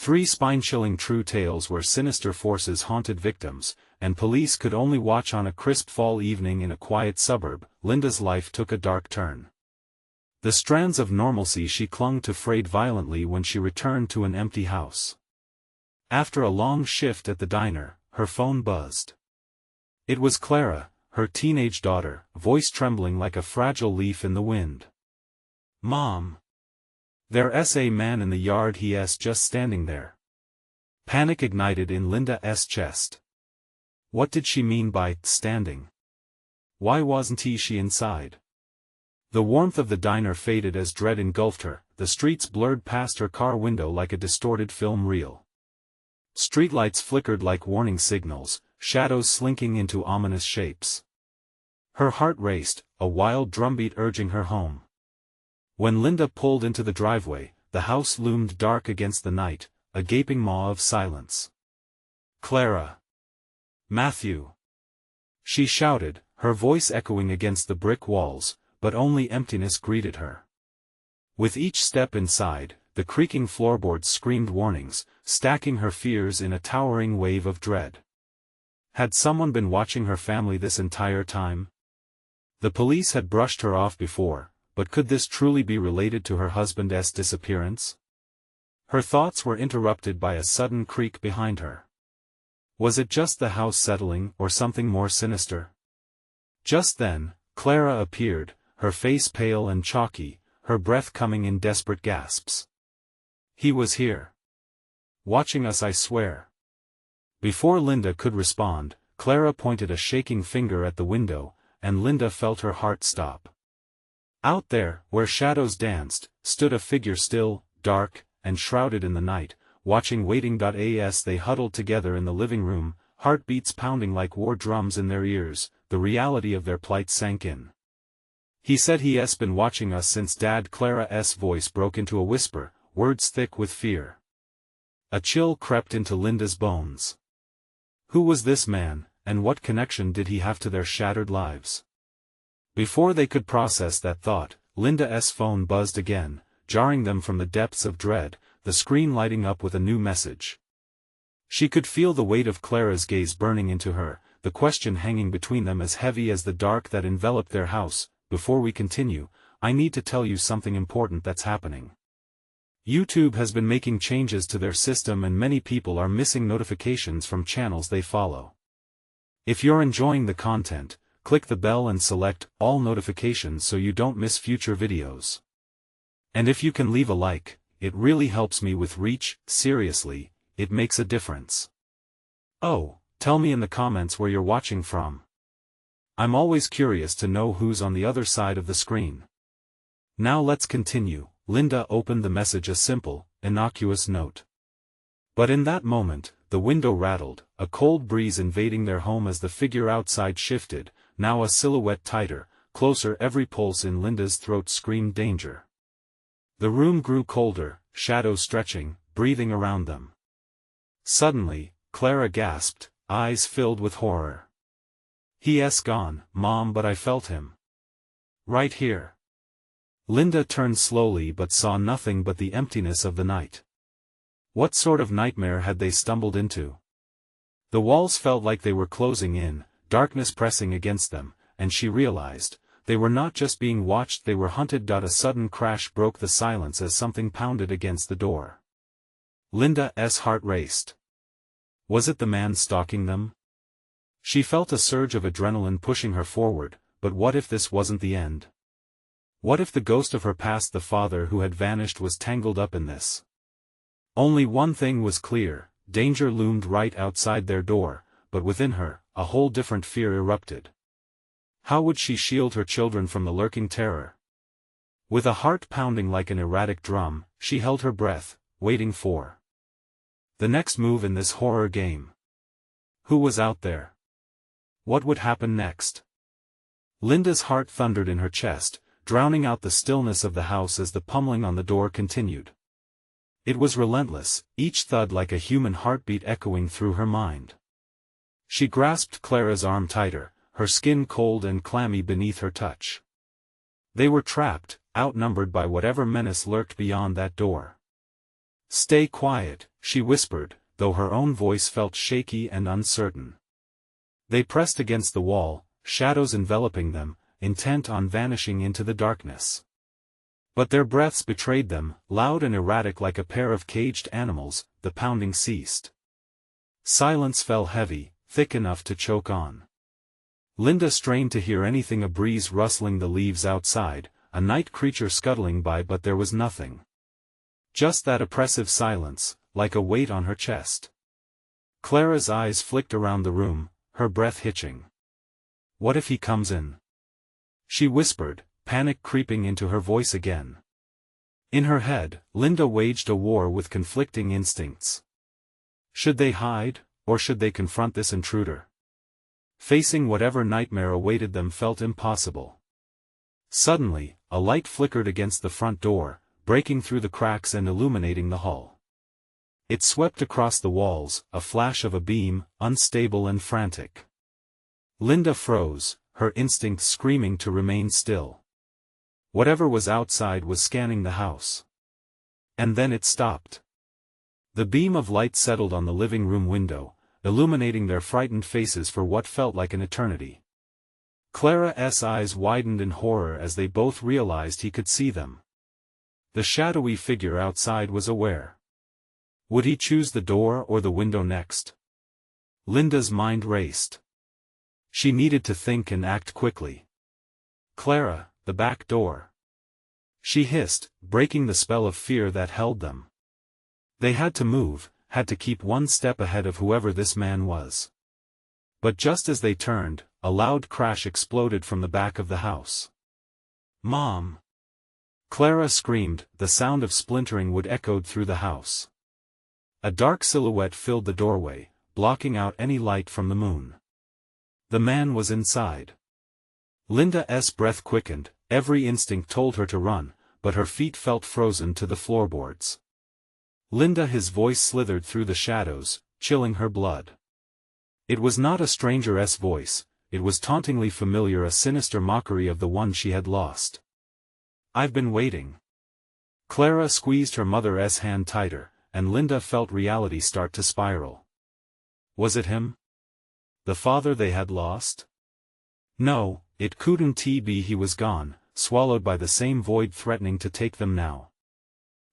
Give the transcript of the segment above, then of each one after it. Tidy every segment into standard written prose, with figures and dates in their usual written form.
3 spine-chilling true tales where sinister forces haunted victims, and police could only watch on a crisp fall evening in a quiet suburb. Linda's life took a dark turn. The strands of normalcy she clung to frayed violently when she returned to an empty house. After a long shift at the diner, her phone buzzed. It was Clara, her teenage daughter, voice trembling like a fragile leaf in the wind. "Mom. There's a man in the yard, he's just standing there." Panic ignited in Linda's chest. What did she mean by standing? Why wasn't she inside? The warmth of the diner faded as dread engulfed her, the streets blurred past her car window like a distorted film reel. Streetlights flickered like warning signals, shadows slinking into ominous shapes. Her heart raced, a wild drumbeat urging her home. When Linda pulled into the driveway, the house loomed dark against the night, a gaping maw of silence. "Clara! Matthew!" she shouted, her voice echoing against the brick walls, but only emptiness greeted her. With each step inside, the creaking floorboards screamed warnings, stacking her fears in a towering wave of dread. Had someone been watching her family this entire time? The police had brushed her off before, but could this truly be related to her husband's disappearance? Her thoughts were interrupted by a sudden creak behind her. Was it just the house settling, or something more sinister? Just then, Clara appeared, her face pale and chalky, her breath coming in desperate gasps. "He was here. Watching us, I swear." Before Linda could respond, Clara pointed a shaking finger at the window, and Linda felt her heart stop. Out there, where shadows danced, stood a figure still, dark, and shrouded in the night, watching waiting. As they huddled together in the living room, heartbeats pounding like war drums in their ears, the reality of their plight sank in. "He said he's been watching us since Dad." Clara's voice broke into a whisper, words thick with fear. A chill crept into Linda's bones. Who was this man, and what connection did he have to their shattered lives? Before they could process that thought, Linda's phone buzzed again, jarring them from the depths of dread, the screen lighting up with a new message. She could feel the weight of Clara's gaze burning into her, the question hanging between them as heavy as the dark that enveloped their house. "Before we continue, I need to tell you something important that's happening. YouTube has been making changes to their system and many people are missing notifications from channels they follow. If you're enjoying the content, click the bell and select all notifications so you don't miss future videos. And if you can leave a like, it really helps me with reach. Seriously, it makes a difference. Oh, tell me in the comments where you're watching from. I'm always curious to know who's on the other side of the screen. Now let's continue. Linda opened the message, a simple, innocuous note. But in that moment, the window rattled, a cold breeze invading their home as the figure outside shifted, now a silhouette tighter, closer. Every pulse in Linda's throat screamed danger. The room grew colder, shadows stretching, breathing around them. Suddenly, Clara gasped, eyes filled with horror. "He's gone, Mom, but I felt him. Right here." Linda turned slowly but saw nothing but the emptiness of the night. What sort of nightmare had they stumbled into? The walls felt like they were closing in, darkness pressing against them, and she realized, they were not just being watched, they were hunted. A sudden crash broke the silence as something pounded against the door. Linda's heart raced. Was it the man stalking them? She felt a surge of adrenaline pushing her forward, but what if this wasn't the end? What if the ghost of her past, the father who had vanished, was tangled up in this? Only one thing was clear, danger loomed right outside their door, but within her, a whole different fear erupted. How would she shield her children from the lurking terror? With a heart pounding like an erratic drum, she held her breath, waiting for the next move in this horror game. Who was out there? What would happen next? Linda's heart thundered in her chest, drowning out the stillness of the house as the pummeling on the door continued. It was relentless, each thud like a human heartbeat echoing through her mind. She grasped Clara's arm tighter, her skin cold and clammy beneath her touch. They were trapped, outnumbered by whatever menace lurked beyond that door. "Stay quiet," she whispered, though her own voice felt shaky and uncertain. They pressed against the wall, shadows enveloping them, intent on vanishing into the darkness. But their breaths betrayed them, loud and erratic like a pair of caged animals. The pounding ceased. Silence fell heavy, thick enough to choke on. Linda strained to hear anything, a breeze rustling the leaves outside, a night creature scuttling by, but there was nothing. Just that oppressive silence, like a weight on her chest. Clara's eyes flicked around the room, her breath hitching. "What if he comes in?" she whispered, panic creeping into her voice again. In her head, Linda waged a war with conflicting instincts. Should they hide, or should they confront this intruder? Facing whatever nightmare awaited them felt impossible. Suddenly, a light flickered against the front door, breaking through the cracks and illuminating the hall. It swept across the walls, a flash of a beam, unstable and frantic. Linda froze, her instincts screaming to remain still. Whatever was outside was scanning the house. And then it stopped. The beam of light settled on the living room window, illuminating their frightened faces for what felt like an eternity. Clara's eyes widened in horror as they both realized he could see them. The shadowy figure outside was aware. Would he choose the door or the window next? Linda's mind raced. She needed to think and act quickly. "Clara, the back door," she hissed, breaking the spell of fear that held them. They had to move, had to keep one step ahead of whoever this man was. But just as they turned, a loud crash exploded from the back of the house. "Mom!" Clara screamed, the sound of splintering wood echoed through the house. A dark silhouette filled the doorway, blocking out any light from the moon. The man was inside. Linda's breath quickened, every instinct told her to run, but her feet felt frozen to the floorboards. "Linda," his voice slithered through the shadows, chilling her blood. It was not a stranger's voice, it was tauntingly familiar, a sinister mockery of the one she had lost. "I've been waiting." Clara squeezed her mother's hand tighter, and Linda felt reality start to spiral. Was it him? The father they had lost? No, it couldn't be. He was gone, swallowed by the same void threatening to take them now.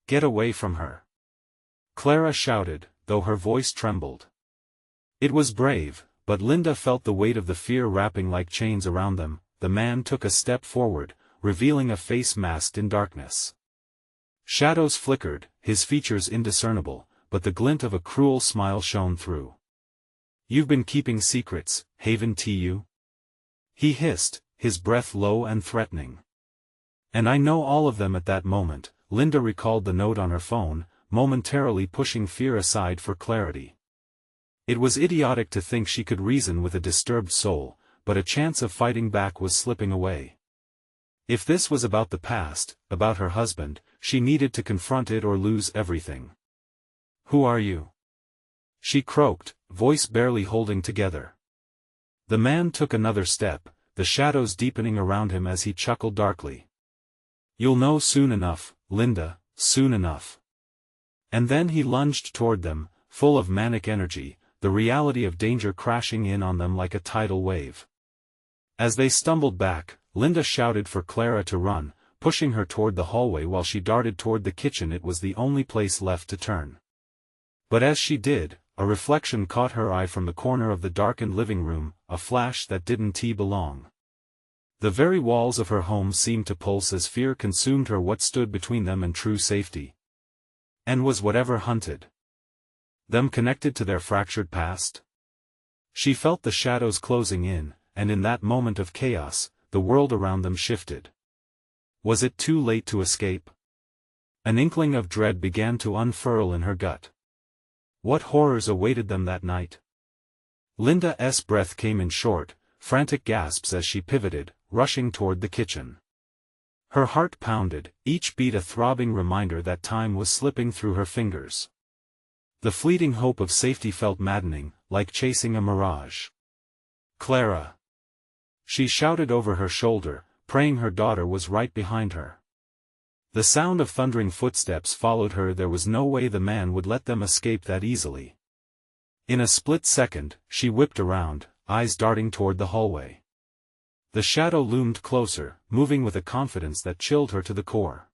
"Get away from her!" Clara shouted, though her voice trembled. It was brave, but Linda felt the weight of the fear wrapping like chains around them. The man took a step forward, revealing a face masked in darkness. Shadows flickered, his features indiscernible, but the glint of a cruel smile shone through. "You've been keeping secrets, haven't you?" he hissed, his breath low and threatening. "And I know all of them." At that moment, Linda recalled the note on her phone, momentarily pushing fear aside for clarity. It was idiotic to think she could reason with a disturbed soul, but a chance of fighting back was slipping away. If this was about the past, about her husband, she needed to confront it or lose everything. "Who are you?" she croaked, voice barely holding together. The man took another step, the shadows deepening around him as he chuckled darkly. "You'll know soon enough, Linda, soon enough." And then he lunged toward them, full of manic energy, the reality of danger crashing in on them like a tidal wave. As they stumbled back, Linda shouted for Clara to run, pushing her toward the hallway while she darted toward the kitchen. It was the only place left to turn. But as she did, a reflection caught her eye from the corner of the darkened living room, a flash that didn't belong. The very walls of her home seemed to pulse as fear consumed her. What stood between them and true safety? And was whatever hunted them connected to their fractured past? She felt the shadows closing in, and in that moment of chaos, the world around them shifted. Was it too late to escape? An inkling of dread began to unfurl in her gut. What horrors awaited them that night? Linda's breath came in short, frantic gasps as she pivoted, rushing toward the kitchen. Her heart pounded, each beat a throbbing reminder that time was slipping through her fingers. The fleeting hope of safety felt maddening, like chasing a mirage. "Clara!" she shouted over her shoulder, praying her daughter was right behind her. The sound of thundering footsteps followed her. There was no way the man would let them escape that easily. In a split second, she whipped around, eyes darting toward the hallway. The shadow loomed closer, moving with a confidence that chilled her to the core.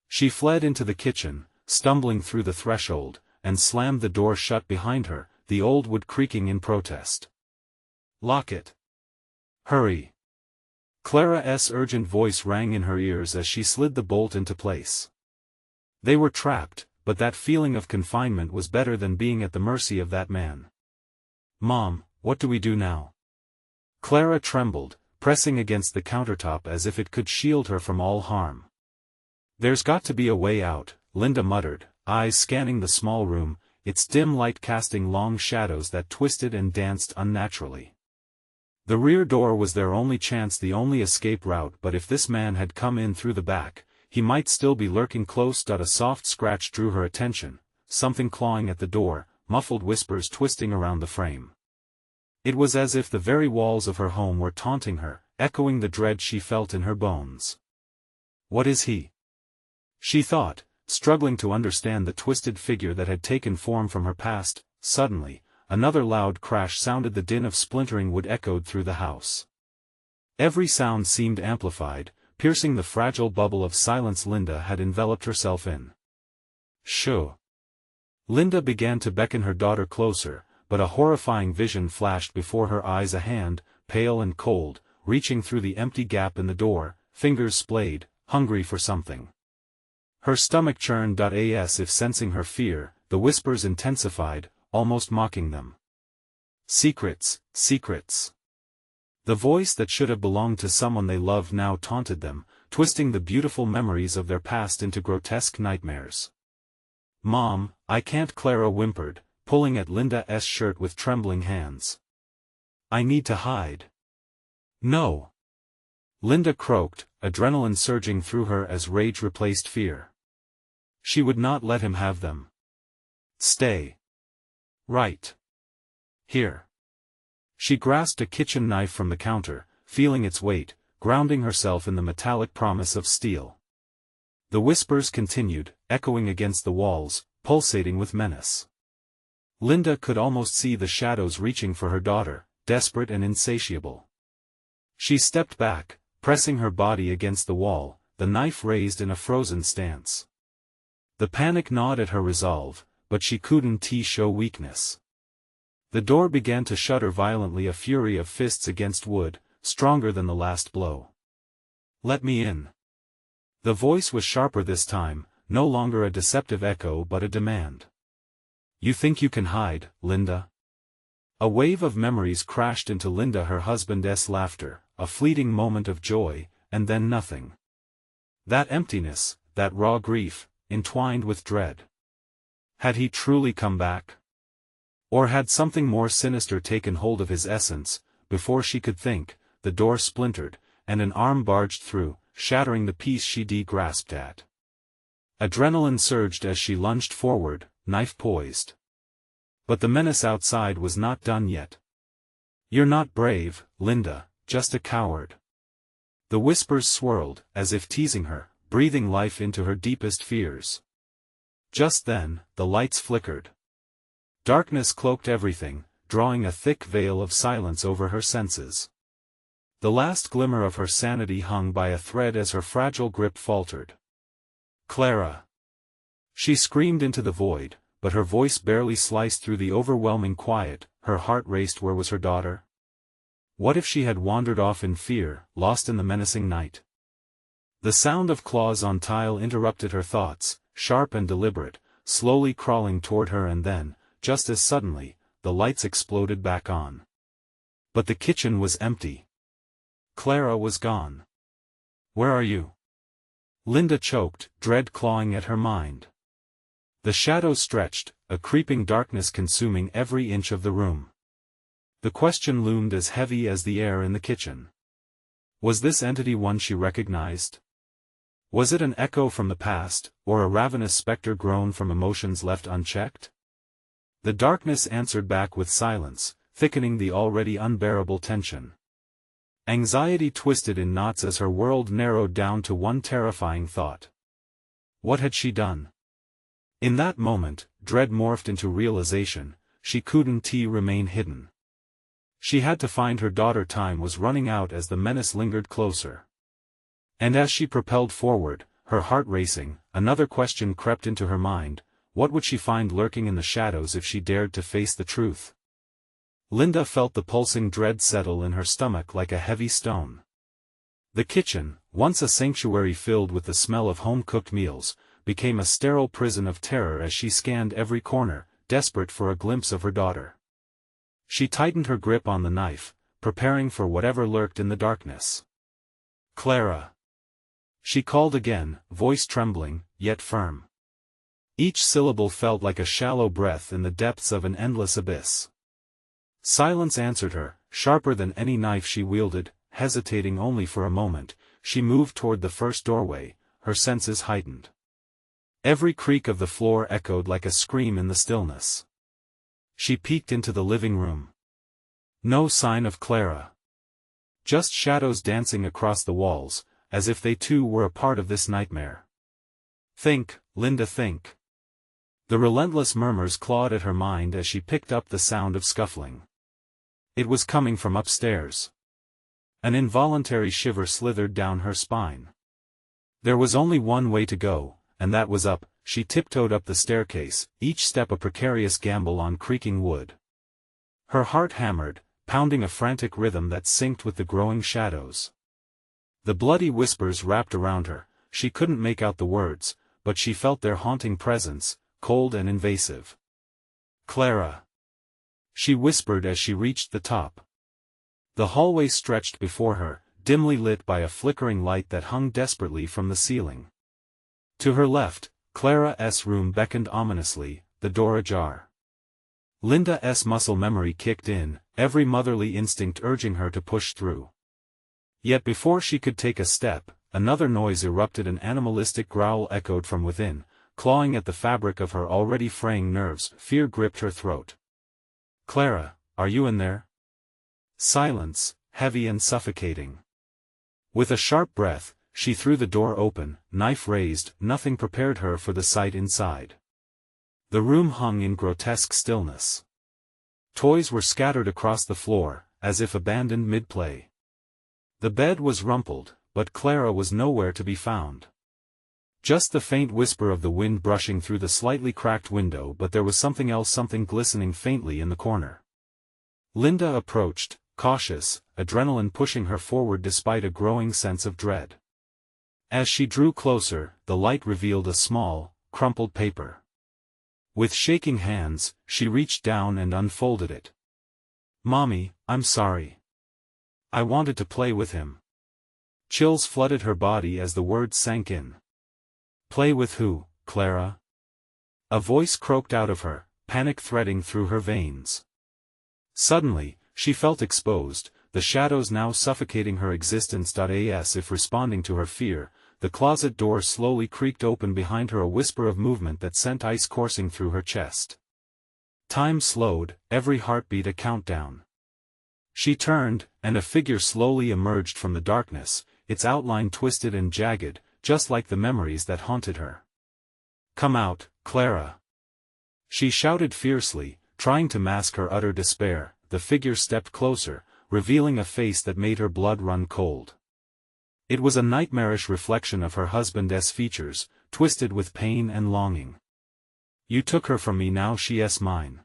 She fled into the kitchen, stumbling through the threshold, and slammed the door shut behind her, the old wood creaking in protest. "Lock it! Hurry!" Clara's urgent voice rang in her ears as she slid the bolt into place. They were trapped, but that feeling of confinement was better than being at the mercy of that man. "Mom, what do we do now?" Clara trembled, pressing against the countertop as if it could shield her from all harm. "There's got to be a way out," Linda muttered, eyes scanning the small room, its dim light casting long shadows that twisted and danced unnaturally. The rear door was their only chance, the only escape route, but if this man had come in through the back, he might still be lurking close. A soft scratch drew her attention, something clawing at the door, muffled whispers twisting around the frame. It was as if the very walls of her home were taunting her, echoing the dread she felt in her bones. "What is he?" she thought, struggling to understand the twisted figure that had taken form from her past. Suddenly, another loud crash sounded. The din of splintering wood echoed through the house. Every sound seemed amplified, piercing the fragile bubble of silence Linda had enveloped herself in. "Shoo!" Linda began to beckon her daughter closer, but a horrifying vision flashed before her eyes, a hand, pale and cold, reaching through the empty gap in the door, fingers splayed, hungry for something. Her stomach churned. As if sensing her fear, the whispers intensified, almost mocking them. "Secrets, secrets." The voice that should have belonged to someone they loved now taunted them, twisting the beautiful memories of their past into grotesque nightmares. "Mom, I can't," Clara whimpered, pulling at Linda's shirt with trembling hands. "I need to hide." "No!" Linda croaked, adrenaline surging through her as rage replaced fear. She would not let him have them. "Stay. Right here." She grasped a kitchen knife from the counter, feeling its weight, grounding herself in the metallic promise of steel. The whispers continued, echoing against the walls, pulsating with menace. Linda could almost see the shadows reaching for her daughter, desperate and insatiable. She stepped back, pressing her body against the wall, the knife raised in a frozen stance. The panic gnawed at her resolve, but she couldn't show weakness. The door began to shudder violently, a fury of fists against wood, stronger than the last blow. "Let me in." The voice was sharper this time, no longer a deceptive echo but a demand. "You think you can hide, Linda?" A wave of memories crashed into Linda, her husband's laughter, a fleeting moment of joy, and then nothing. That emptiness, that raw grief, entwined with dread. Had he truly come back? Or had something more sinister taken hold of his essence? Before she could think, the door splintered, and an arm barged through, shattering the piece she'd grasped at. Adrenaline surged as she lunged forward, knife poised. But the menace outside was not done yet. "You're not brave, Linda, just a coward." The whispers swirled, as if teasing her, breathing life into her deepest fears. Just then, the lights flickered. Darkness cloaked everything, drawing a thick veil of silence over her senses. The last glimmer of her sanity hung by a thread as her fragile grip faltered. "Clara!" She screamed into the void, but her voice barely sliced through the overwhelming quiet. Her heart raced. Where was her daughter? What if she had wandered off in fear, lost in the menacing night? The sound of claws on tile interrupted her thoughts, sharp and deliberate, slowly crawling toward her, and then, just as suddenly, the lights exploded back on. But the kitchen was empty. Clara was gone. "Where are you?" Linda choked, dread clawing at her mind. The shadows stretched, a creeping darkness consuming every inch of the room. The question loomed as heavy as the air in the kitchen. Was this entity one she recognized? Was it an echo from the past, or a ravenous specter grown from emotions left unchecked? The darkness answered back with silence, thickening the already unbearable tension. Anxiety twisted in knots as her world narrowed down to one terrifying thought. What had she done? In that moment, dread morphed into realization. She couldn't remain hidden. She had to find her daughter. Time was running out as the menace lingered closer. And as she propelled forward, her heart racing, another question crept into her mind: what would she find lurking in the shadows if she dared to face the truth? Linda felt the pulsing dread settle in her stomach like a heavy stone. The kitchen, once a sanctuary filled with the smell of home-cooked meals, became a sterile prison of terror as she scanned every corner, desperate for a glimpse of her daughter. She tightened her grip on the knife, preparing for whatever lurked in the darkness. "Clara!" She called again, voice trembling, yet firm. Each syllable felt like a shallow breath in the depths of an endless abyss. Silence answered her, sharper than any knife she wielded. Hesitating only for a moment, she moved toward the first doorway, her senses heightened. Every creak of the floor echoed like a scream in the stillness. She peeked into the living room. No sign of Clara. Just shadows dancing across the walls, as if they too were a part of this nightmare. "Think, Linda, think." The relentless murmurs clawed at her mind as she picked up the sound of scuffling. It was coming from upstairs. An involuntary shiver slithered down her spine. There was only one way to go, and that was up. She tiptoed up the staircase, each step a precarious gamble on creaking wood. Her heart hammered, pounding a frantic rhythm that synced with the growing shadows. The bloody whispers wrapped around her. She couldn't make out the words, but she felt their haunting presence, cold and invasive. "Clara!" she whispered as she reached the top. The hallway stretched before her, dimly lit by a flickering light that hung desperately from the ceiling. To her left, Clara's room beckoned ominously, the door ajar. Linda's muscle memory kicked in, every motherly instinct urging her to push through. Yet before she could take a step, another noise erupted. An animalistic growl echoed from within, clawing at the fabric of her already fraying nerves. Fear gripped her throat. "Clara, are you in there?" Silence, heavy and suffocating. With a sharp breath, she threw the door open, knife raised. Nothing prepared her for the sight inside. The room hung in grotesque stillness. Toys were scattered across the floor, as if abandoned mid-play. The bed was rumpled, but Clara was nowhere to be found. Just the faint whisper of the wind brushing through the slightly cracked window, but there was something else, something glistening faintly in the corner. Linda approached, cautious, adrenaline pushing her forward despite a growing sense of dread. As she drew closer, the light revealed a small, crumpled paper. With shaking hands, she reached down and unfolded it. "Mommy, I'm sorry. I wanted to play with him." Chills flooded her body as the words sank in. "Play with who, Clara?" A voice croaked out of her, panic threading through her veins. Suddenly, she felt exposed, the shadows now suffocating her existence. As if responding to her fear, the closet door slowly creaked open behind her, a whisper of movement that sent ice coursing through her chest. Time slowed, every heartbeat a countdown. She turned, and a figure slowly emerged from the darkness, its outline twisted and jagged, just like the memories that haunted her. "Come out, Clara!" she shouted fiercely, trying to mask her utter despair. The figure stepped closer, revealing a face that made her blood run cold. It was a nightmarish reflection of her husband's features, twisted with pain and longing. "You took her from me, now she's mine.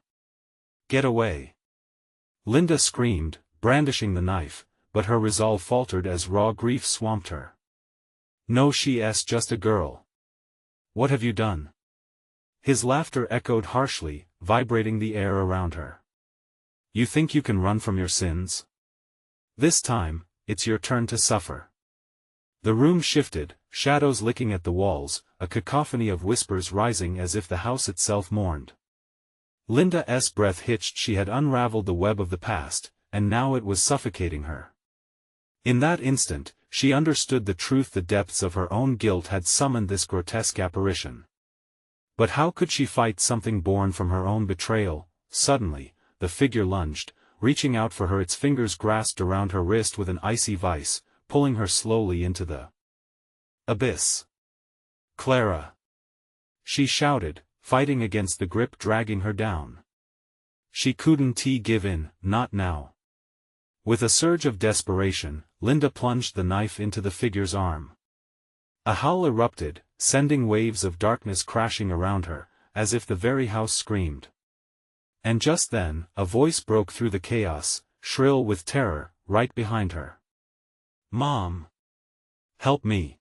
Get away!" Linda screamed, brandishing the knife, but her resolve faltered as raw grief swamped her. "No, she's just a girl. What have you done?" His laughter echoed harshly, vibrating the air around her. "You think you can run from your sins? This time, it's your turn to suffer." The room shifted, shadows licking at the walls, a cacophony of whispers rising as if the house itself mourned. Linda's breath hitched. She had unraveled the web of the past, and now it was suffocating her. In that instant, she understood the truth. The depths of her own guilt had summoned this grotesque apparition. But how could she fight something born from her own betrayal? Suddenly, the figure lunged, reaching out for her, its fingers grasped around her wrist with an icy vice, pulling her slowly into the abyss. "Clara!" she shouted, fighting against the grip dragging her down. She couldn't give in, not now. With a surge of desperation, Linda plunged the knife into the figure's arm. A howl erupted, sending waves of darkness crashing around her, as if the very house screamed. And just then, a voice broke through the chaos, shrill with terror, right behind her. "Mom! Help me!"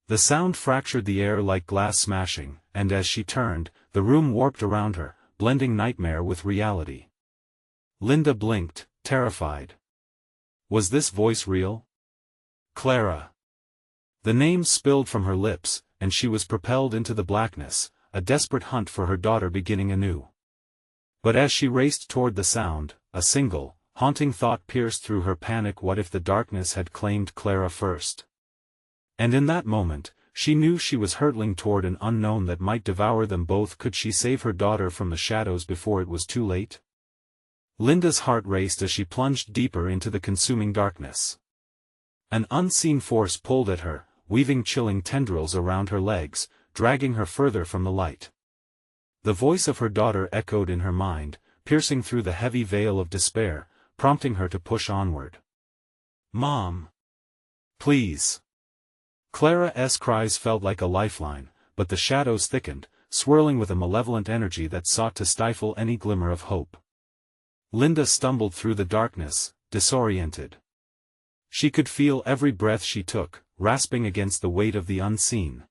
The sound fractured the air like glass smashing, and as she turned, the room warped around her, blending nightmare with reality. Linda blinked, terrified. Was this voice real? Clara. The name spilled from her lips, and she was propelled into the blackness, a desperate hunt for her daughter beginning anew. But as she raced toward the sound, a single, haunting thought pierced through her panic: what if the darkness had claimed Clara first? And in that moment, she knew she was hurtling toward an unknown that might devour them both. Could she save her daughter from the shadows before it was too late? Linda's heart raced as she plunged deeper into the consuming darkness. An unseen force pulled at her, weaving chilling tendrils around her legs, dragging her further from the light. The voice of her daughter echoed in her mind, piercing through the heavy veil of despair, prompting her to push onward. "Mom! Please!" Clara's cries felt like a lifeline, but the shadows thickened, swirling with a malevolent energy that sought to stifle any glimmer of hope. Linda stumbled through the darkness, disoriented. She could feel every breath she took, rasping against the weight of the unseen.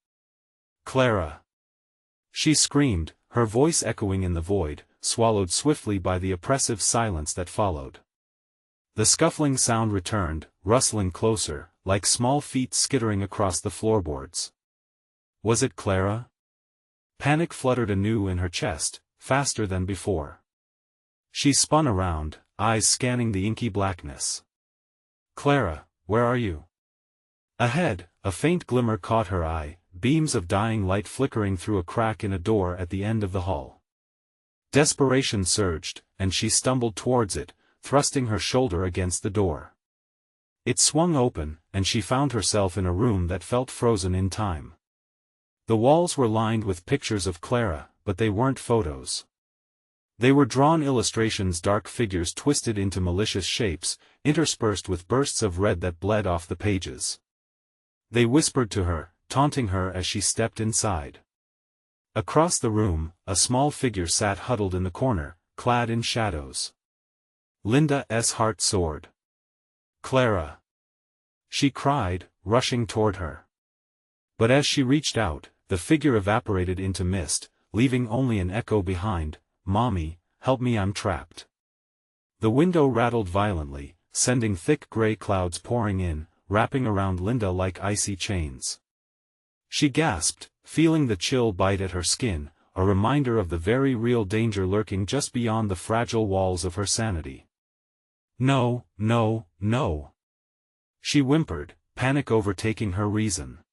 "Clara!" She screamed, her voice echoing in the void, swallowed swiftly by the oppressive silence that followed. The scuffling sound returned, rustling closer, like small feet skittering across the floorboards. Was it Clara? Panic fluttered anew in her chest, faster than before. She spun around, eyes scanning the inky blackness. "Clara, where are you?" Ahead, a faint glimmer caught her eye, beams of dying light flickering through a crack in a door at the end of the hall. Desperation surged, and she stumbled towards it, thrusting her shoulder against the door. It swung open, and she found herself in a room that felt frozen in time. The walls were lined with pictures of Clara, but they weren't photos. They were drawn illustrations, dark figures twisted into malicious shapes, interspersed with bursts of red that bled off the pages. They whispered to her, taunting her as she stepped inside. Across the room, a small figure sat huddled in the corner, clad in shadows. Linda's heart soared. "Clara!" she cried, rushing toward her. But as she reached out, the figure evaporated into mist, leaving only an echo behind. "Mommy, help me, I'm trapped." The window rattled violently, sending thick gray clouds pouring in, wrapping around Linda like icy chains. She gasped, feeling the chill bite at her skin, a reminder of the very real danger lurking just beyond the fragile walls of her sanity. "No, no, no!" she whimpered, panic overtaking her reason.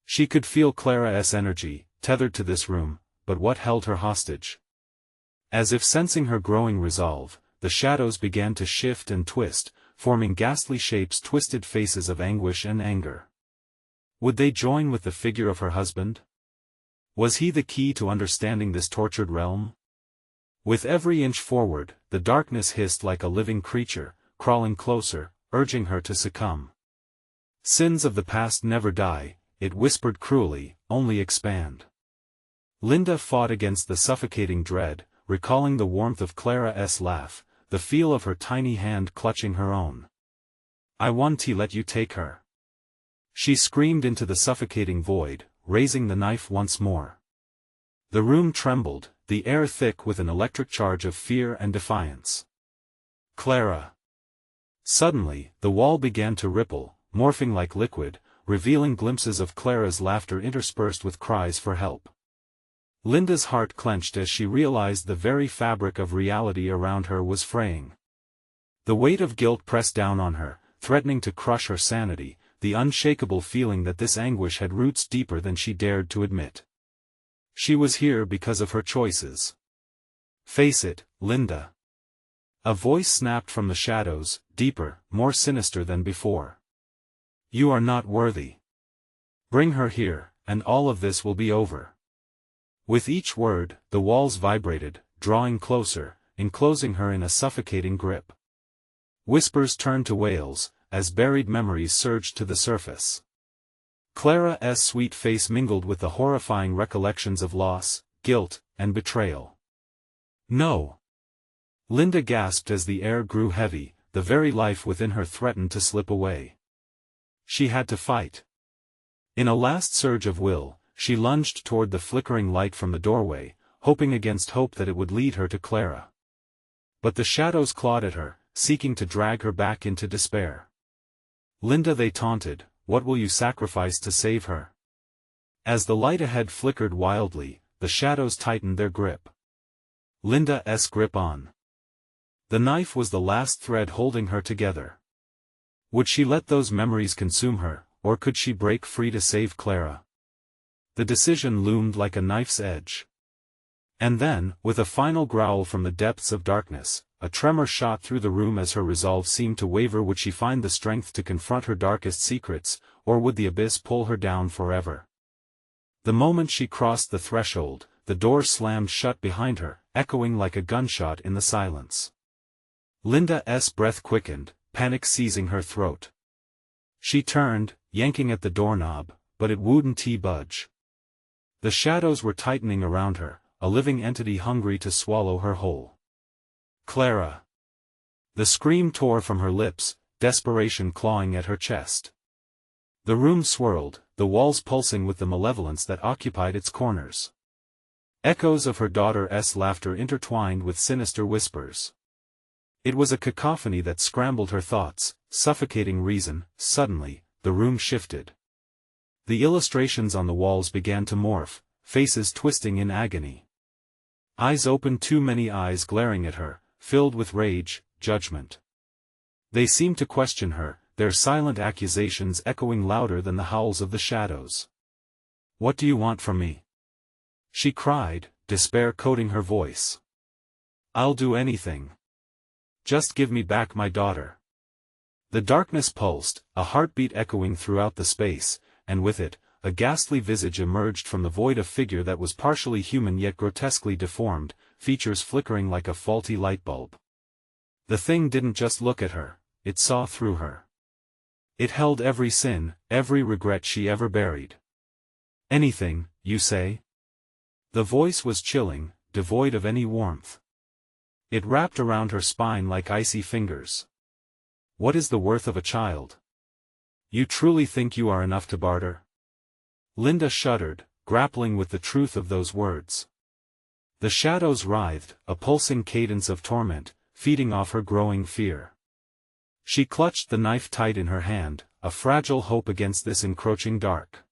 She could feel Clara's energy, tethered to this room, but what held her hostage? As if sensing her growing resolve, the shadows began to shift and twist, forming ghastly shapes, twisted faces of anguish and anger. Would they join with the figure of her husband? Was he the key to understanding this tortured realm? With every inch forward, the darkness hissed like a living creature, crawling closer, urging her to succumb. "Sins of the past never die," it whispered cruelly, "only expand." Linda fought against the suffocating dread, recalling the warmth of Clara's laugh, the feel of her tiny hand clutching her own. "I want to let you take her," she screamed into the suffocating void, raising the knife once more. The room trembled, the air thick with an electric charge of fear and defiance. "Clara!" Suddenly, the wall began to ripple, morphing like liquid, revealing glimpses of Clara's laughter interspersed with cries for help. Linda's heart clenched as she realized the very fabric of reality around her was fraying. The weight of guilt pressed down on her, threatening to crush her sanity, the unshakable feeling that this anguish had roots deeper than she dared to admit. She was here because of her choices. "Face it, Linda." A voice snapped from the shadows, deeper, more sinister than before. "You are not worthy. Bring her here, and all of this will be over." With each word, the walls vibrated, drawing closer, enclosing her in a suffocating grip. Whispers turned to wails, as buried memories surged to the surface. Clara's sweet face mingled with the horrifying recollections of loss, guilt, and betrayal. No! Linda gasped as the air grew heavy, the very life within her threatened to slip away. She had to fight. In a last surge of will, she lunged toward the flickering light from the doorway, hoping against hope that it would lead her to Clara. But the shadows clawed at her, seeking to drag her back into despair. "Linda," they taunted, "what will you sacrifice to save her?" As the light ahead flickered wildly, the shadows tightened their grip. Linda's grip on. The knife was the last thread holding her together. Would she let those memories consume her, or could she break free to save Clara? The decision loomed like a knife's edge. And then, with a final growl from the depths of darkness, a tremor shot through the room as her resolve seemed to waver. Would she find the strength to confront her darkest secrets, or would the abyss pull her down forever? The moment she crossed the threshold, the door slammed shut behind her, echoing like a gunshot in the silence. Linda's breath quickened, panic seizing her throat. She turned, yanking at the doorknob, but it wouldn't budge. The shadows were tightening around her, a living entity hungry to swallow her whole. "Clara!" The scream tore from her lips, desperation clawing at her chest. The room swirled, the walls pulsing with the malevolence that occupied its corners. Echoes of her daughter's laughter intertwined with sinister whispers. It was a cacophony that scrambled her thoughts, suffocating reason. Suddenly, the room shifted. The illustrations on the walls began to morph, faces twisting in agony. Eyes opened, too many eyes glaring at her, filled with rage, judgment. They seemed to question her, their silent accusations echoing louder than the howls of the shadows. "What do you want from me?" she cried, despair coating her voice. "I'll do anything. Just give me back my daughter." The darkness pulsed, a heartbeat echoing throughout the space, and with it, a ghastly visage emerged from the void, a figure that was partially human yet grotesquely deformed, features flickering like a faulty light bulb. The thing didn't just look at her, it saw through her. It held every sin, every regret she ever buried. "Anything, you say?" The voice was chilling, devoid of any warmth. It wrapped around her spine like icy fingers. "What is the worth of a child? You truly think you are enough to barter?" Linda shuddered, grappling with the truth of those words. The shadows writhed, a pulsing cadence of torment, feeding off her growing fear. She clutched the knife tight in her hand, a fragile hope against this encroaching dark.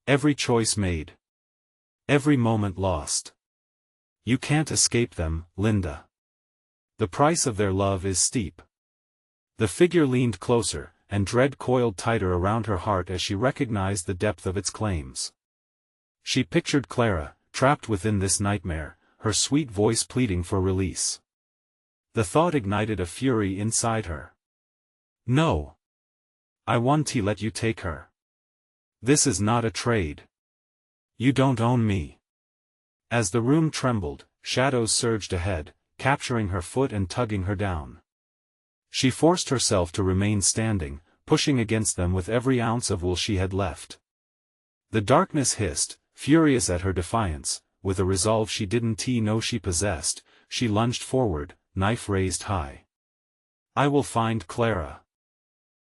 Every choice made. Every moment lost. "You can't escape them, Linda. The price of their love is steep." The figure leaned closer, and dread coiled tighter around her heart as she recognized the depth of its claims. She pictured Clara, trapped within this nightmare, her sweet voice pleading for release. The thought ignited a fury inside her. "No. I want to let you take her. This is not a trade. You don't own me." As the room trembled, shadows surged ahead, capturing her foot and tugging her down. She forced herself to remain standing, pushing against them with every ounce of will she had left. The darkness hissed, furious at her defiance, with a resolve she didn't know she possessed. She lunged forward, knife raised high. "I will find Clara,"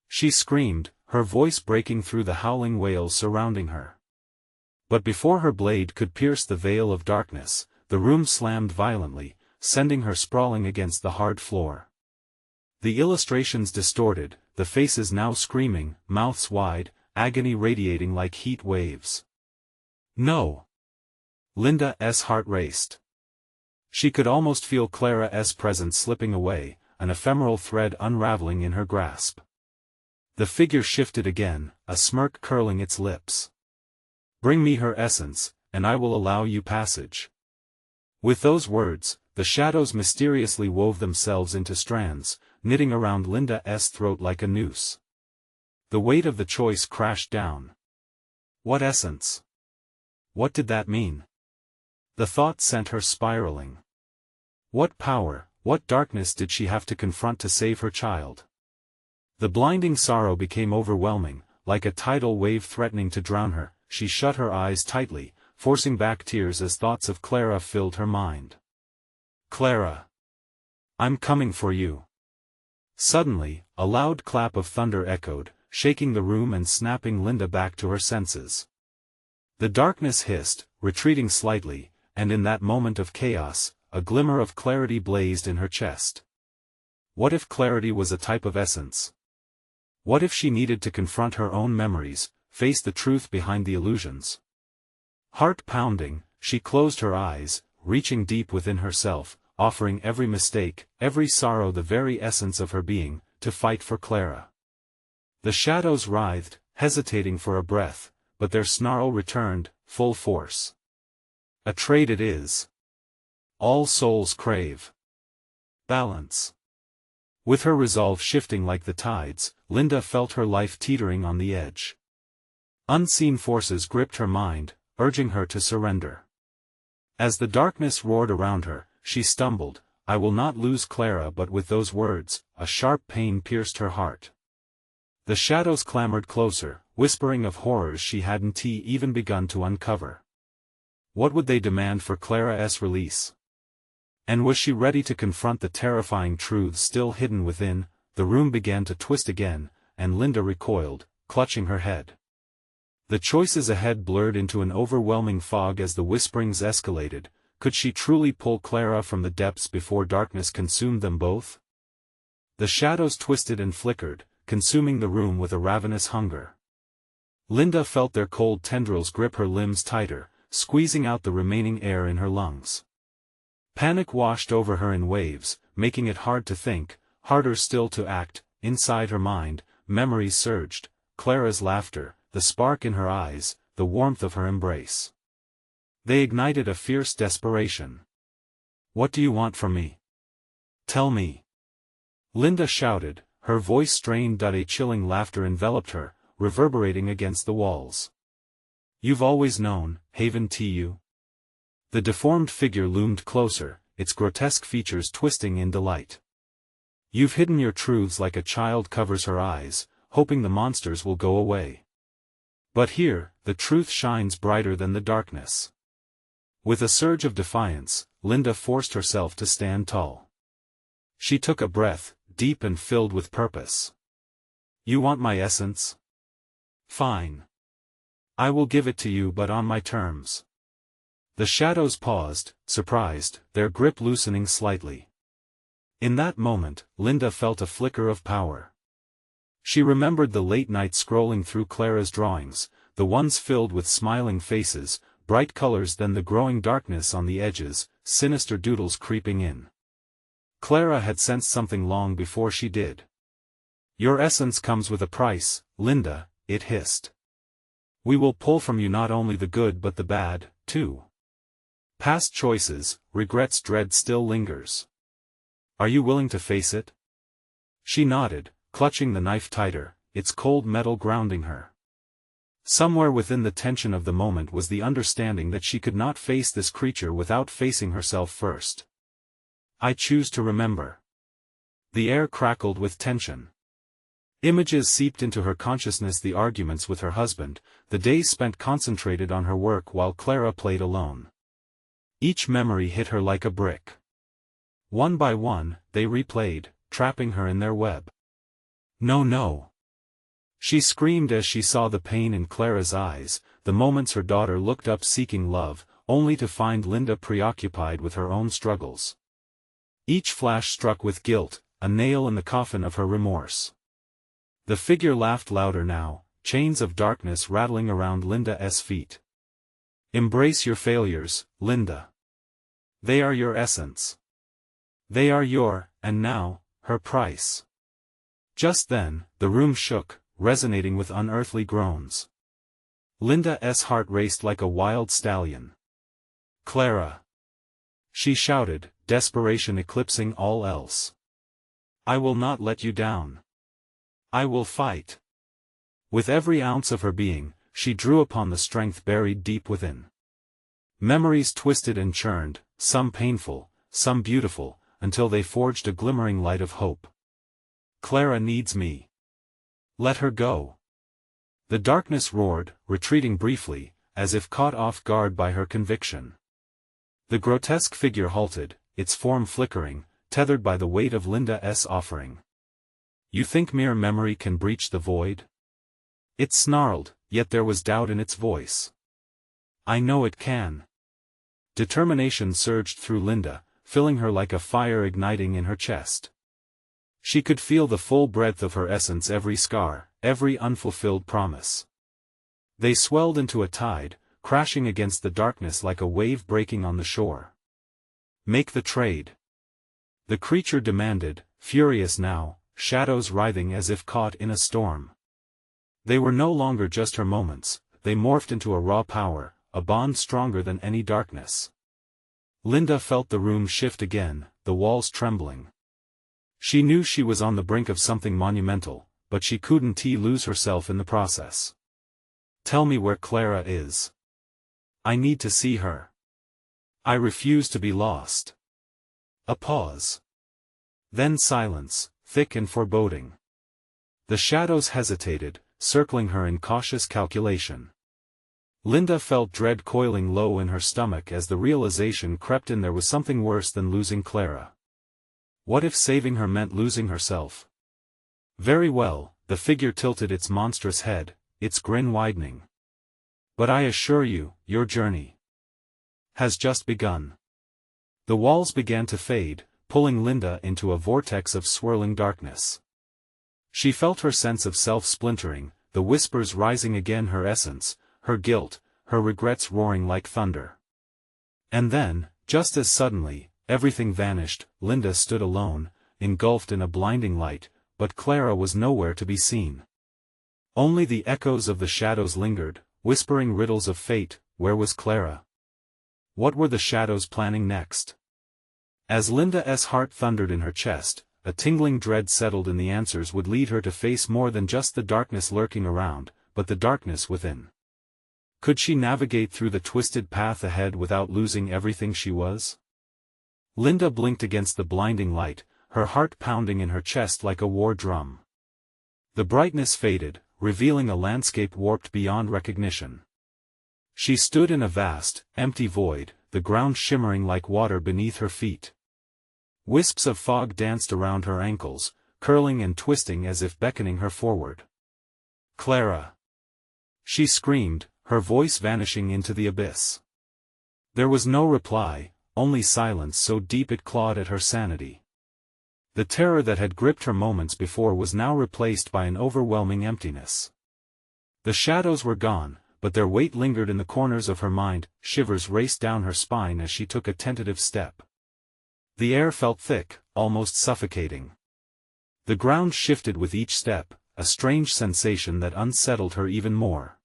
she screamed, her voice breaking through the howling wails surrounding her. But before her blade could pierce the veil of darkness, the room slammed violently, sending her sprawling against the hard floor. The illustrations distorted, the faces now screaming, mouths wide, agony radiating like heat waves. "No!" Linda's heart raced. She could almost feel Clara's presence slipping away, an ephemeral thread unraveling in her grasp. The figure shifted again, a smirk curling its lips. "Bring me her essence, and I will allow you passage." With those words, the shadows mysteriously wove themselves into strands, knitting around Linda's throat like a noose. The weight of the choice crashed down. What essence? What did that mean? The thought sent her spiraling. What power, what darkness did she have to confront to save her child? The blinding sorrow became overwhelming, like a tidal wave threatening to drown her. She shut her eyes tightly, forcing back tears as thoughts of Clara filled her mind. Clara! I'm coming for you. Suddenly, a loud clap of thunder echoed, shaking the room and snapping Linda back to her senses. The darkness hissed, retreating slightly, and in that moment of chaos, a glimmer of clarity blazed in her chest. What if clarity was a type of essence? What if she needed to confront her own memories, face the truth behind the illusions? Heart pounding, she closed her eyes, reaching deep within herself, offering every mistake, every sorrow, the very essence of her being, to fight for Clara. The shadows writhed, hesitating for a breath, but their snarl returned, full force. A trade it is. All souls crave balance. With her resolve shifting like the tides, Linda felt her life teetering on the edge. Unseen forces gripped her mind, urging her to surrender. As the darkness roared around her, she stumbled. I will not lose Clara, but with those words, a sharp pain pierced her heart. The shadows clamored closer, whispering of horrors she hadn't even begun to uncover. What would they demand for Clara's release? And was she ready to confront the terrifying truths still hidden within? The room began to twist again, and Linda recoiled, clutching her head. The choices ahead blurred into an overwhelming fog as the whisperings escalated. Could she truly pull Clara from the depths before darkness consumed them both? The shadows twisted and flickered, consuming the room with a ravenous hunger. Linda felt their cold tendrils grip her limbs tighter, squeezing out the remaining air in her lungs. Panic washed over her in waves, making it hard to think, harder still to act. Inside her mind, memories surged, Clara's laughter, the spark in her eyes, the warmth of her embrace. They ignited a fierce desperation. What do you want from me? Tell me. Linda shouted, her voice strained. A chilling laughter enveloped her, reverberating against the walls. You've always known, haven't you? The deformed figure loomed closer, its grotesque features twisting in delight. You've hidden your truths like a child covers her eyes, hoping the monsters will go away. But here, the truth shines brighter than the darkness. With a surge of defiance, Linda forced herself to stand tall. She took a breath, deep and filled with purpose. You want my essence? Fine. I will give it to you, but on my terms. The shadows paused, surprised, their grip loosening slightly. In that moment, Linda felt a flicker of power. She remembered the late night scrolling through Clara's drawings, the ones filled with smiling faces, bright colors, then the growing darkness on the edges, sinister doodles creeping in. Clara had sensed something long before she did. Your essence comes with a price, Linda, it hissed. We will pull from you not only the good but the bad, too. Past choices, regrets, dread still lingers. Are you willing to face it? She nodded, clutching the knife tighter, its cold metal grounding her. Somewhere within the tension of the moment was the understanding that she could not face this creature without facing herself first. I choose to remember. The air crackled with tension. Images seeped into her consciousness, the arguments with her husband, the days spent concentrated on her work while Clara played alone. Each memory hit her like a brick. One by one, they replayed, trapping her in their web. No, no. She screamed as she saw the pain in Clara's eyes, the moments her daughter looked up seeking love, only to find Linda preoccupied with her own struggles. Each flash struck with guilt, a nail in the coffin of her remorse. The figure laughed louder now, chains of darkness rattling around Linda's feet. Embrace your failures, Linda. They are your essence. They are and now, her price. Just then, the room shook, resonating with unearthly groans. Linda's heart raced like a wild stallion. Clara! She shouted, desperation eclipsing all else. I will not let you down. I will fight. With every ounce of her being, she drew upon the strength buried deep within. Memories twisted and churned, some painful, some beautiful, until they forged a glimmering light of hope. Clara needs me. Let her go. The darkness roared, retreating briefly, as if caught off guard by her conviction. The grotesque figure halted, its form flickering, tethered by the weight of Linda's offering. You think mere memory can breach the void? It snarled, yet there was doubt in its voice. I know it can. Determination surged through Linda, filling her like a fire igniting in her chest. She could feel the full breadth of her essence, every scar, every unfulfilled promise. They swelled into a tide, crashing against the darkness like a wave breaking on the shore. Make the trade. The creature demanded, furious now, shadows writhing as if caught in a storm. They were no longer just her moments, they morphed into a raw power, a bond stronger than any darkness. Linda felt the room shift again, the walls trembling. She knew she was on the brink of something monumental, but she couldn't lose herself in the process. Tell me where Clara is. I need to see her. I refuse to be lost. A pause. Then silence, thick and foreboding. The shadows hesitated, circling her in cautious calculation. Linda felt dread coiling low in her stomach as the realization crept in there was something worse than losing Clara. What if saving her meant losing herself? Very well, the figure tilted its monstrous head, its grin widening. But I assure you, your journey has just begun. The walls began to fade, pulling Linda into a vortex of swirling darkness. She felt her sense of self splintering, the whispers rising again, her essence, her guilt, her regrets roaring like thunder. And then, just as suddenly, everything vanished. Linda stood alone, engulfed in a blinding light, but Clara was nowhere to be seen. Only the echoes of the shadows lingered, whispering riddles of fate. Where was Clara? What were the shadows planning next? As Linda's heart thundered in her chest, a tingling dread settled in. The answers would lead her to face more than just the darkness lurking around, but the darkness within. Could she navigate through the twisted path ahead without losing everything she was? Linda blinked against the blinding light, her heart pounding in her chest like a war drum. The brightness faded, revealing a landscape warped beyond recognition. She stood in a vast, empty void, the ground shimmering like water beneath her feet. Wisps of fog danced around her ankles, curling and twisting as if beckoning her forward. Clara! She screamed, her voice vanishing into the abyss. There was no reply, only silence so deep it clawed at her sanity. The terror that had gripped her moments before was now replaced by an overwhelming emptiness. The shadows were gone, but their weight lingered in the corners of her mind. Shivers raced down her spine as she took a tentative step. The air felt thick, almost suffocating. The ground shifted with each step, a strange sensation that unsettled her even more.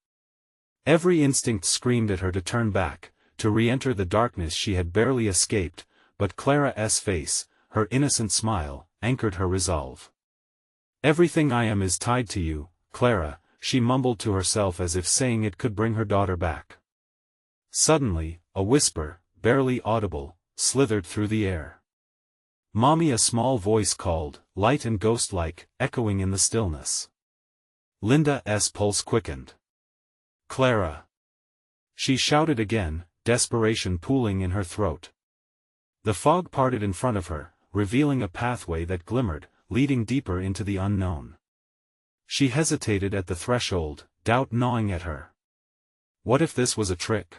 Every instinct screamed at her to turn back, to re-enter the darkness she had barely escaped, but Clara's face, her innocent smile, anchored her resolve. Everything I am is tied to you, Clara, she mumbled to herself as if saying it could bring her daughter back. Suddenly, a whisper, barely audible, slithered through the air. Mommy, a small voice called, light and ghost-like, echoing in the stillness. Linda's pulse quickened. Clara! She shouted again, desperation pooling in her throat. The fog parted in front of her, revealing a pathway that glimmered, leading deeper into the unknown. She hesitated at the threshold, doubt gnawing at her. What if this was a trick?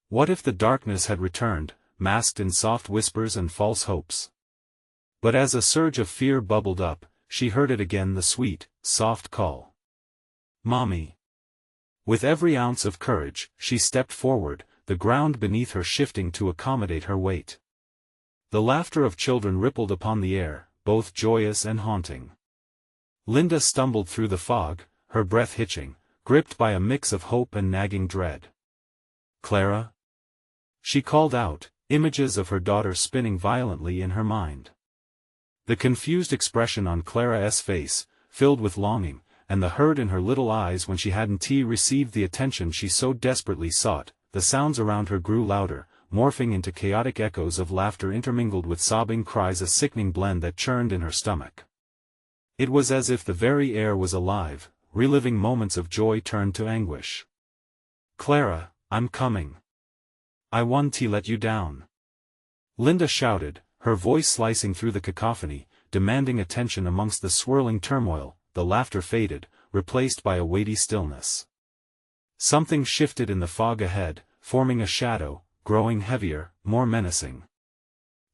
What if the darkness had returned, masked in soft whispers and false hopes? But as a surge of fear bubbled up, she heard it again, the sweet, soft call. Mommy! With every ounce of courage, she stepped forward, the ground beneath her shifting to accommodate her weight. The laughter of children rippled upon the air, both joyous and haunting. Linda stumbled through the fog, her breath hitching, gripped by a mix of hope and nagging dread. Clara? She called out, images of her daughter spinning violently in her mind. The confused expression on Clara's face, filled with longing, and the hurt in her little eyes when she hadn't received the attention she so desperately sought, the sounds around her grew louder, morphing into chaotic echoes of laughter intermingled with sobbing cries, a sickening blend that churned in her stomach. It was as if the very air was alive, reliving moments of joy turned to anguish. "Clara, I'm coming. I won't let you down," Linda shouted, her voice slicing through the cacophony, demanding attention amongst the swirling turmoil. The laughter faded, replaced by a weighty stillness. Something shifted in the fog ahead, forming a shadow, growing heavier, more menacing.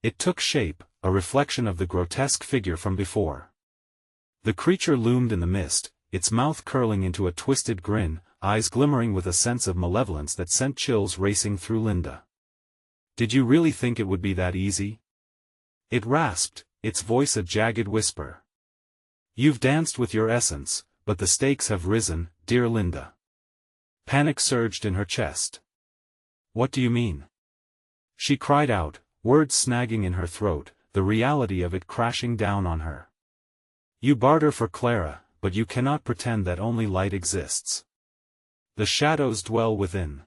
It took shape, a reflection of the grotesque figure from before. The creature loomed in the mist, its mouth curling into a twisted grin, eyes glimmering with a sense of malevolence that sent chills racing through Linda. "Did you really think it would be that easy?" It rasped, its voice a jagged whisper. "You've danced with your essence, but the stakes have risen, dear Linda." Panic surged in her chest. "What do you mean?" She cried out, words snagging in her throat, the reality of it crashing down on her. "You barter for Clara, but you cannot pretend that only light exists. The shadows dwell within."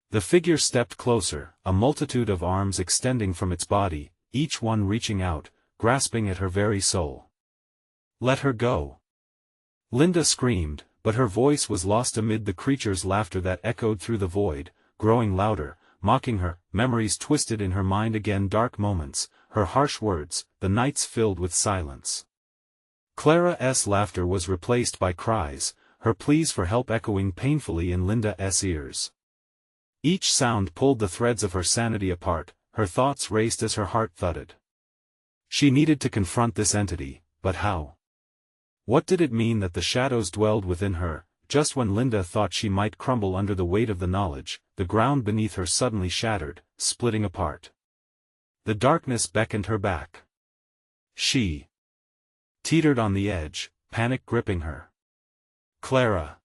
The figure stepped closer, a multitude of arms extending from its body, each one reaching out, grasping at her very soul. "Let her go!" Linda screamed, but her voice was lost amid the creature's laughter that echoed through the void, growing louder, mocking her. Memories twisted in her mind again, dark moments, her harsh words, the nights filled with silence. Clara's laughter was replaced by cries, her pleas for help echoing painfully in Linda's ears. Each sound pulled the threads of her sanity apart, her thoughts raced as her heart thudded. She needed to confront this entity, but how? What did it mean that the shadows dwelled within her? Just when Linda thought she might crumble under the weight of the knowledge, the ground beneath her suddenly shattered, splitting apart. The darkness beckoned her back. She teetered on the edge, panic gripping her. "Clara!"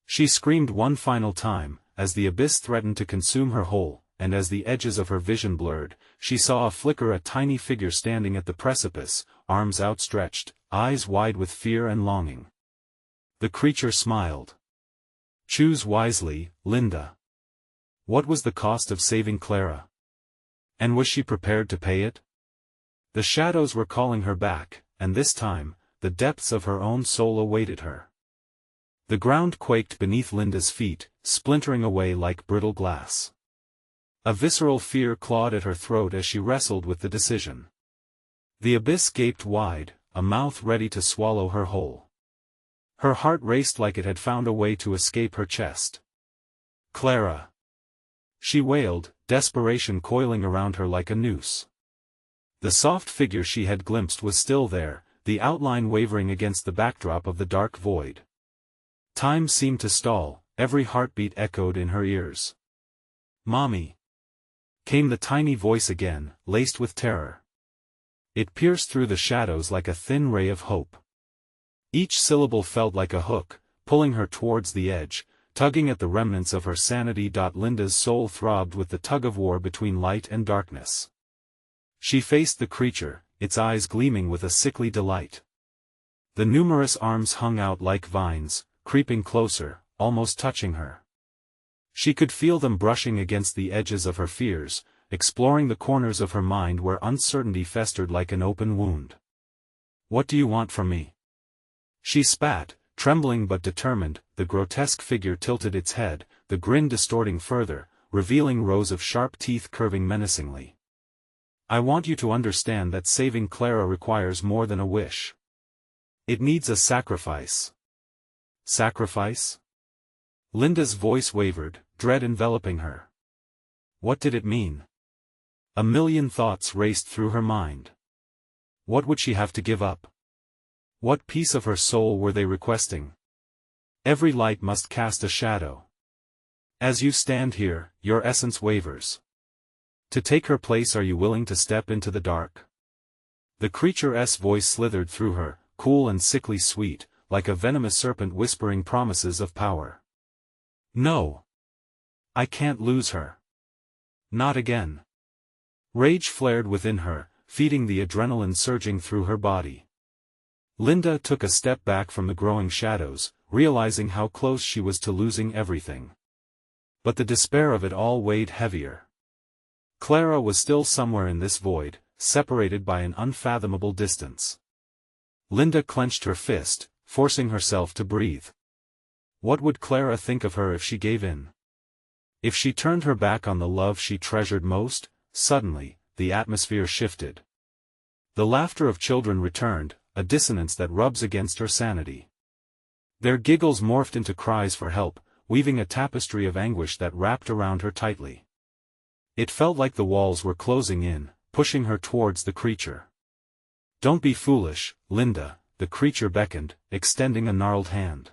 She screamed one final time, as the abyss threatened to consume her whole, and as the edges of her vision blurred, she saw a flicker, a tiny figure standing at the precipice, arms outstretched, eyes wide with fear and longing. The creature smiled. "Choose wisely, Linda." What was the cost of saving Clara? And was she prepared to pay it? The shadows were calling her back, and this time, the depths of her own soul awaited her. The ground quaked beneath Linda's feet, splintering away like brittle glass. A visceral fear clawed at her throat as she wrestled with the decision. The abyss gaped wide, a mouth ready to swallow her whole. Her heart raced like it had found a way to escape her chest. "Clara!" she wailed, desperation coiling around her like a noose. The soft figure she had glimpsed was still there, the outline wavering against the backdrop of the dark void. Time seemed to stall, every heartbeat echoed in her ears. "Mommy!" came the tiny voice again, laced with terror. It pierced through the shadows like a thin ray of hope. Each syllable felt like a hook, pulling her towards the edge, tugging at the remnants of her sanity. Linda's soul throbbed with the tug-of-war between light and darkness. She faced the creature, its eyes gleaming with a sickly delight. The numerous arms hung out like vines, creeping closer, almost touching her. She could feel them brushing against the edges of her fears, exploring the corners of her mind where uncertainty festered like an open wound. "What do you want from me?" she spat, trembling but determined. The grotesque figure tilted its head, the grin distorting further, revealing rows of sharp teeth curving menacingly. "I want you to understand that saving Clara requires more than a wish. It needs a sacrifice." "Sacrifice?" Linda's voice wavered, dread enveloping her. What did it mean? A million thoughts raced through her mind. What would she have to give up? What piece of her soul were they requesting? Every light must cast a shadow. As you stand here, your essence wavers. To take her place, are you willing to step into the dark? The creature's voice slithered through her, cool and sickly sweet, like a venomous serpent whispering promises of power. "No. I can't lose her. Not again." Rage flared within her, feeding the adrenaline surging through her body. Linda took a step back from the growing shadows, realizing how close she was to losing everything. But the despair of it all weighed heavier. Clara was still somewhere in this void, separated by an unfathomable distance. Linda clenched her fist, forcing herself to breathe. What would Clara think of her if she gave in? If she turned her back on the love she treasured most? Suddenly, the atmosphere shifted. The laughter of children returned, a dissonance that rubs against her sanity. Their giggles morphed into cries for help, weaving a tapestry of anguish that wrapped around her tightly. It felt like the walls were closing in, pushing her towards the creature. "Don't be foolish, Linda," the creature beckoned, extending a gnarled hand.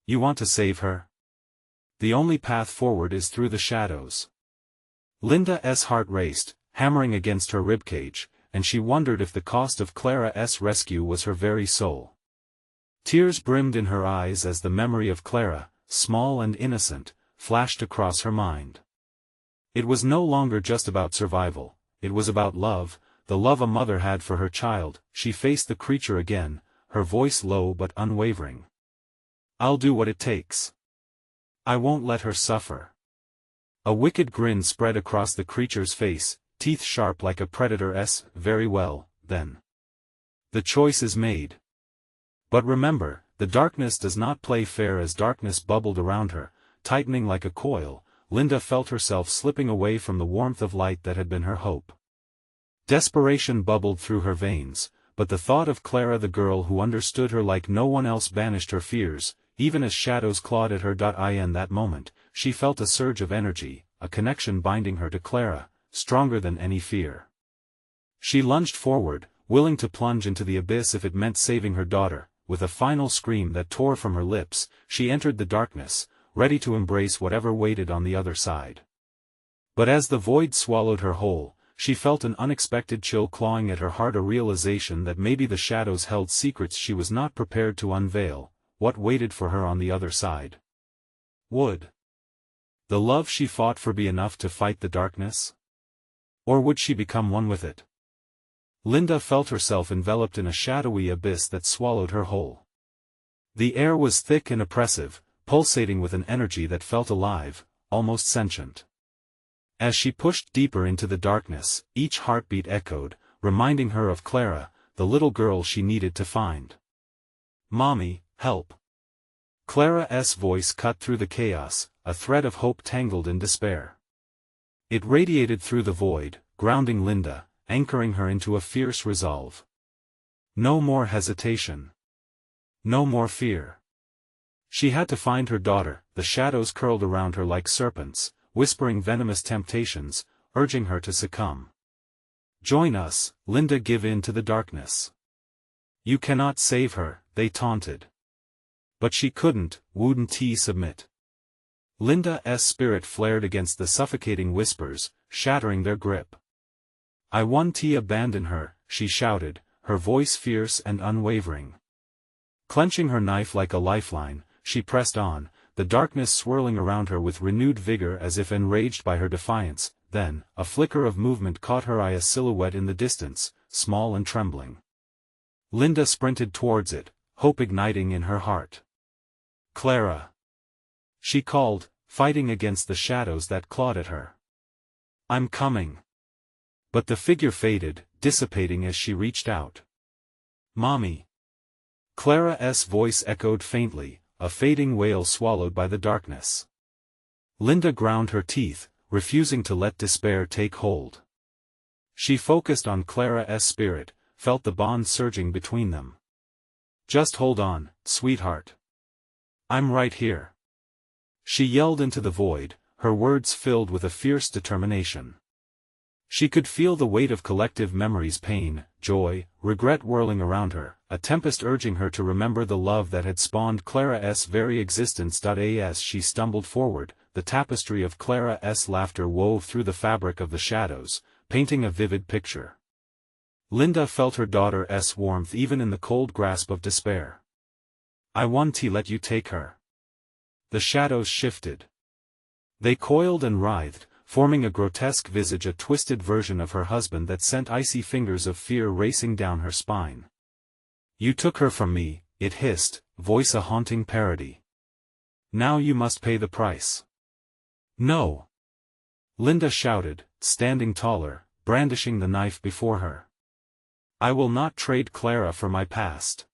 "You want to save her? The only path forward is through the shadows." Linda's heart raced, hammering against her ribcage, and she wondered if the cost of Clara's rescue was her very soul. Tears brimmed in her eyes as the memory of Clara, small and innocent, flashed across her mind. It was no longer just about survival, it was about love, the love a mother had for her child. She faced the creature again, her voice low but unwavering. "I'll do what it takes. I won't let her suffer." A wicked grin spread across the creature's face, teeth sharp like a predator's. "Very well, then. The choice is made. But remember, the darkness does not play fair." As darkness bubbled around her, tightening like a coil, Linda felt herself slipping away from the warmth of light that had been her hope. Desperation bubbled through her veins, but the thought of Clara, the girl who understood her like no one else, banished her fears. Even as shadows clawed at her. In that moment, she felt a surge of energy, a connection binding her to Clara, stronger than any fear. She lunged forward, willing to plunge into the abyss if it meant saving her daughter. With a final scream that tore from her lips, she entered the darkness, ready to embrace whatever waited on the other side. But as the void swallowed her whole, she felt an unexpected chill clawing at her heart, a realization that maybe the shadows held secrets she was not prepared to unveil. What waited for her on the other side? Would the love she fought for be enough to fight the darkness? Or would she become one with it? Linda felt herself enveloped in a shadowy abyss that swallowed her whole. The air was thick and oppressive, pulsating with an energy that felt alive, almost sentient. As she pushed deeper into the darkness, each heartbeat echoed, reminding her of Clara, the little girl she needed to find. "Mommy, help." Clara's voice cut through the chaos, a thread of hope tangled in despair. It radiated through the void, grounding Linda, anchoring her into a fierce resolve. No more hesitation. No more fear. She had to find her daughter. The shadows curled around her like serpents, whispering venomous temptations, urging her to succumb. "Join us, Linda, give in to the darkness. You cannot save her," they taunted. But she wouldn't submit. Linda's spirit flared against the suffocating whispers, shattering their grip. "I won't abandon her," she shouted, her voice fierce and unwavering. Clenching her knife like a lifeline, she pressed on, the darkness swirling around her with renewed vigor as if enraged by her defiance. Then, a flicker of movement caught her eye, a silhouette in the distance, small and trembling. Linda sprinted towards it, hope igniting in her heart. "Clara!" she called, fighting against the shadows that clawed at her. "I'm coming." But the figure faded, dissipating as she reached out. "Mommy!" Clara's voice echoed faintly, a fading wail swallowed by the darkness. Linda ground her teeth, refusing to let despair take hold. She focused on Clara's spirit, felt the bond surging between them. "Just hold on, sweetheart. I'm right here." She yelled into the void, her words filled with a fierce determination. She could feel the weight of collective memories, pain, joy, regret whirling around her, a tempest urging her to remember the love that had spawned Clara's very existence. As she stumbled forward, the tapestry of Clara's laughter wove through the fabric of the shadows, painting a vivid picture. Linda felt her daughter's warmth even in the cold grasp of despair. "I won't let you take her." The shadows shifted. They coiled and writhed, forming a grotesque visage, a twisted version of her husband that sent icy fingers of fear racing down her spine. "You took her from me," it hissed, voice a haunting parody. "Now you must pay the price." No! Linda shouted, standing taller, brandishing the knife before her. I will not trade Clara for my past.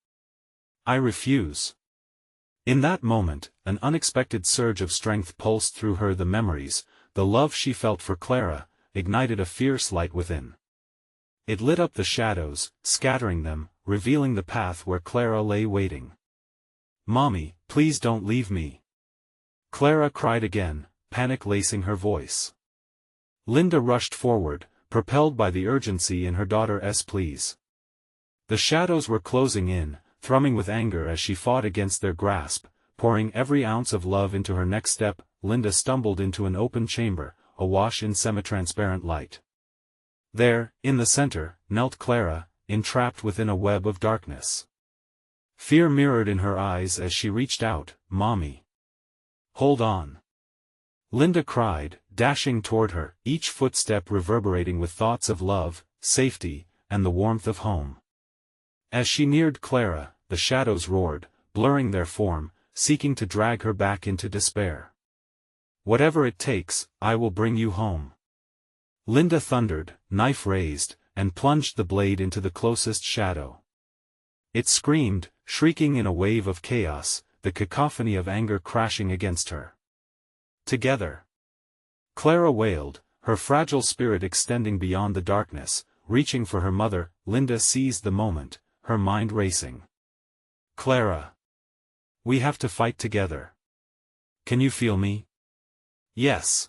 I refuse. In that moment, an unexpected surge of strength pulsed through her. The memories, the love she felt for Clara, ignited a fierce light within. It lit up the shadows, scattering them, revealing the path where Clara lay waiting. Mommy, please don't leave me. Clara cried again, panic lacing her voice. Linda rushed forward, propelled by the urgency in her daughter's pleas. The shadows were closing in, thrumming with anger as she fought against their grasp, pouring every ounce of love into her next step. Linda stumbled into an open chamber, awash in semi-transparent light. There, in the center, knelt Clara, entrapped within a web of darkness. Fear mirrored in her eyes as she reached out. Mommy. Hold on. Linda cried, dashing toward her, each footstep reverberating with thoughts of love, safety, and the warmth of home. As she neared Clara, the shadows roared, blurring their form, seeking to drag her back into despair. Whatever it takes, I will bring you home. Linda thundered, knife raised, and plunged the blade into the closest shadow. It screamed, shrieking in a wave of chaos, the cacophony of anger crashing against her. Together. Clara wailed, her fragile spirit extending beyond the darkness, reaching for her mother. Linda seized the moment, her mind racing. Clara. We have to fight together. Can you feel me? Yes.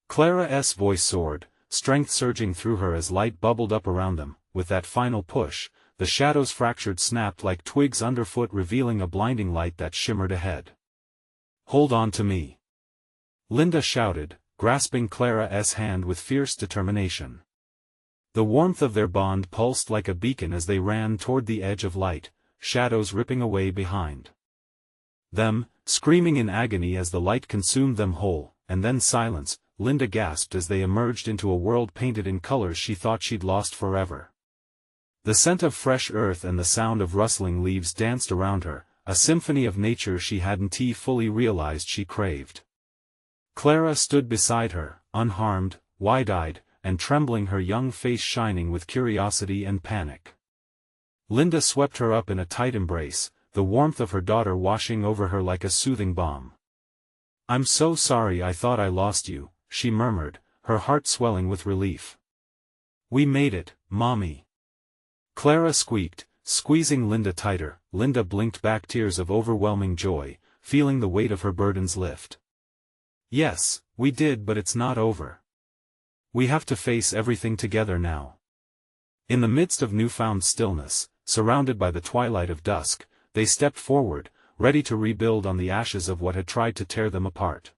Clara's voice soared, strength surging through her as light bubbled up around them. With that final push, the shadows fractured, snapped like twigs underfoot, revealing a blinding light that shimmered ahead. Hold on to me. Linda shouted, grasping Clara's hand with fierce determination. The warmth of their bond pulsed like a beacon as they ran toward the edge of light, shadows ripping away behind them, screaming in agony as the light consumed them whole. And then silence. Linda gasped as they emerged into a world painted in colors she thought she'd lost forever. The scent of fresh earth and the sound of rustling leaves danced around her, a symphony of nature she hadn't fully realized she craved. Clara stood beside her, unharmed, wide-eyed, and trembling, her young face shining with curiosity and panic. Linda swept her up in a tight embrace, the warmth of her daughter washing over her like a soothing balm. I'm so sorry, I thought I lost you, she murmured, her heart swelling with relief. We made it, Mommy. Clara squeaked, squeezing Linda tighter. Linda blinked back, tears of overwhelming joy, feeling the weight of her burdens lift. Yes, we did, but it's not over. We have to face everything together now. In the midst of newfound stillness, surrounded by the twilight of dusk, they stepped forward, ready to rebuild on the ashes of what had tried to tear them apart.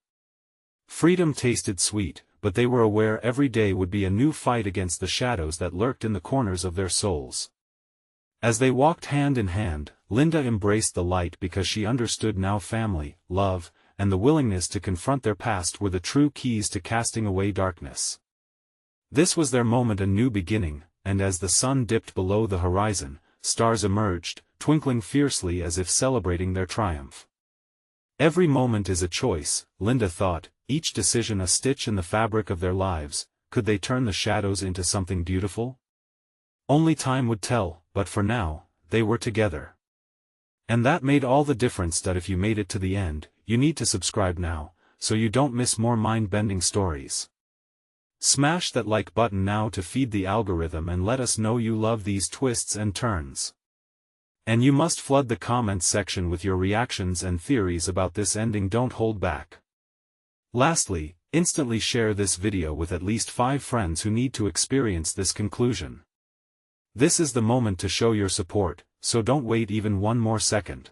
Freedom tasted sweet, but they were aware every day would be a new fight against the shadows that lurked in the corners of their souls. As they walked hand in hand, Linda embraced the light because she understood now family, love, and the willingness to confront their past were the true keys to casting away darkness. This was their moment, a new beginning, and as the sun dipped below the horizon, stars emerged, twinkling fiercely as if celebrating their triumph. Every moment is a choice, Linda thought, each decision a stitch in the fabric of their lives. Could they turn the shadows into something beautiful? Only time would tell, but for now, they were together. And that made all the difference. That if you made it to the end, you need to subscribe now, so you don't miss more mind-bending stories. Smash that like button now to feed the algorithm and let us know you love these twists and turns. And you must flood the comments section with your reactions and theories about this ending. Don't hold back. Lastly, instantly share this video with at least 5 friends who need to experience this conclusion. This is the moment to show your support, so don't wait even one more second.